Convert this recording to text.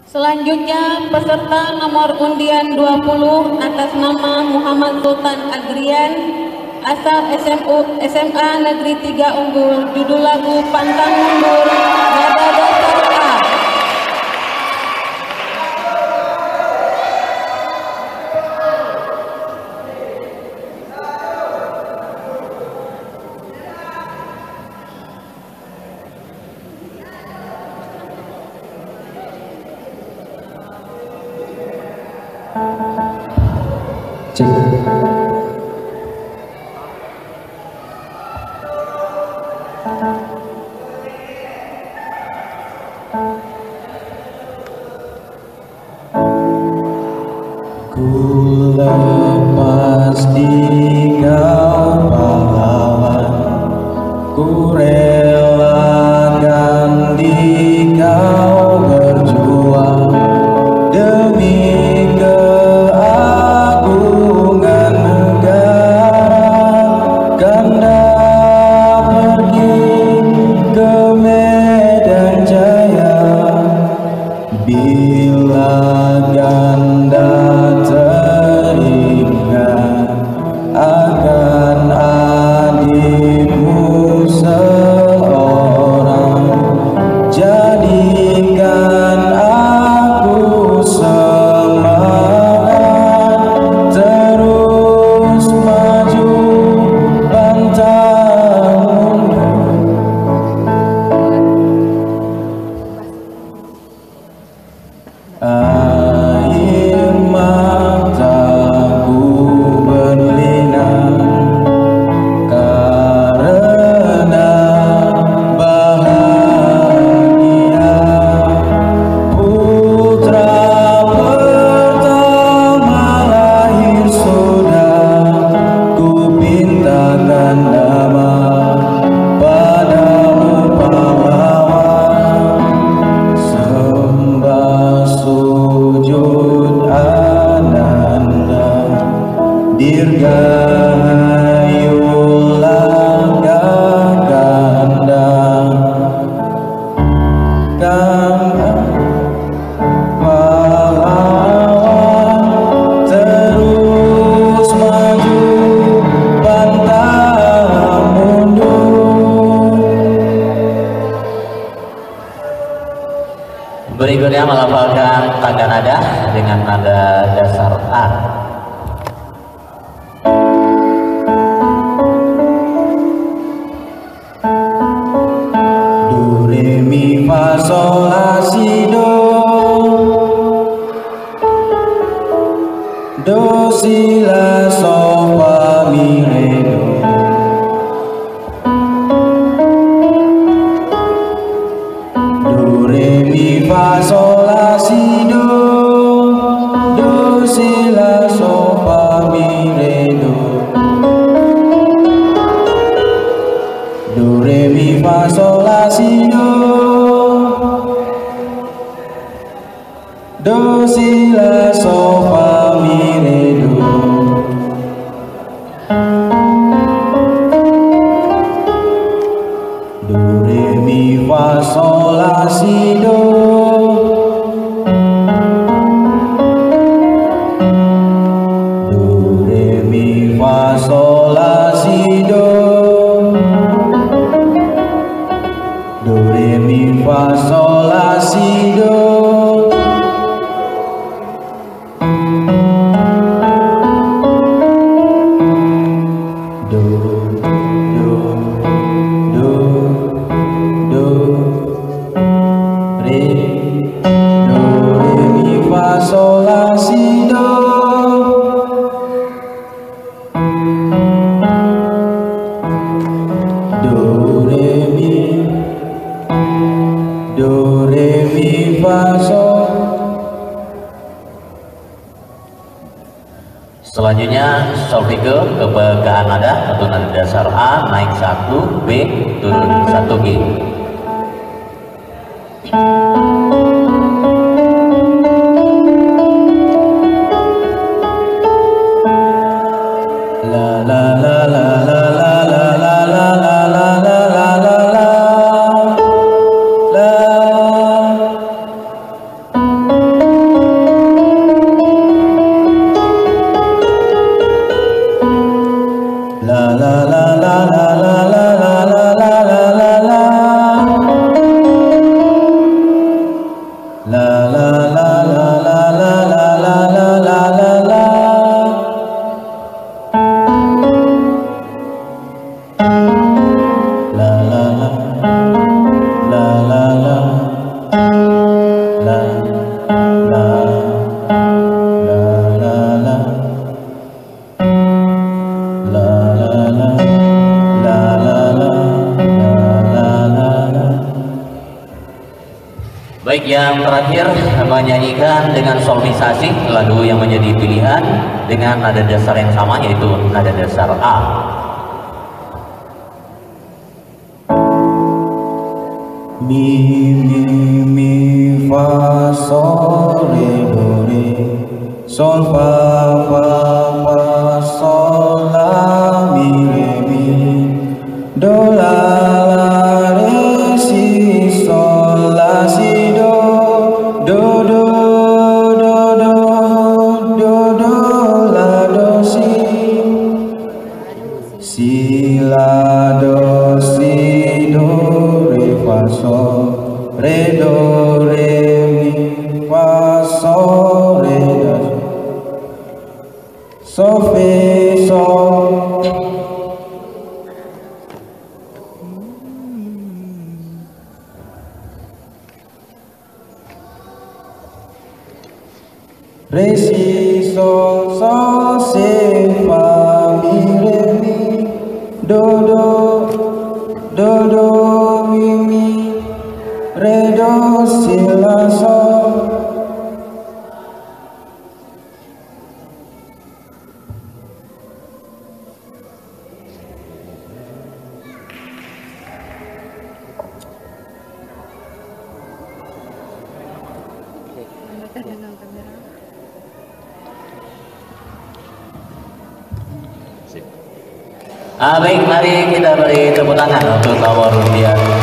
Selanjutnya peserta nomor undian 20 atas nama Muhammad Sultan Adrian, asal SMA Negeri 3 Unggul, judul lagu Pantang Mundur, nada dasar A. Ku lepas di kau pahlawan, ku relakan di kau berjuang demi keagungan negara. Kanda pergi ke Medan Jaya, bila Ganda teringat akan adikmu seorang, jadikan aku semangat terus maju pantang mundur. Air mataku berlinang karena bahagia, putra pertama lahir sudah ku pintakan nama padamu pahlawan. Sembah sujud ananda, dirgahayulah Ganda. Kanda pahlawan terus maju pantang mundur. Berikutnya melafalkan tangga nada dengan nada dasar A. Do re mi fa sol la si do si la sol fa mi re do re mi fa sol la si do si la sol fa mi re do re mi fa sol la si do si la sol fa mi re do re mi fa sol la si do re mi fa sol la si do re mi fa sol la si do re mi fa sol la si do do re mi fa sol. Selanjutnya solfege kepegaan nada untuk nada dasar A naik 1, B turun 1 G. La la la la la la la la la la la la la la la. la la la la la la la la la la la la. La la la la la la la la Baik, yang terakhir menyanyikan dengan solmisasi lagu yang menjadi pilihan dengan nada dasar yang sama, yaitu nada dasar A. Mi mi mi fa sol re do re sol fa fa fa sol la mi re mi do la la re si sol la si do do do do do do do la do si la do si do re fa sol re do re mi fa sol re do so fe sol. Re si sol sol si fa mi re mi do do do do mi mi re do si la sol. Baik, mari kita beri tepuk tangan untuk Tawar Rupiah.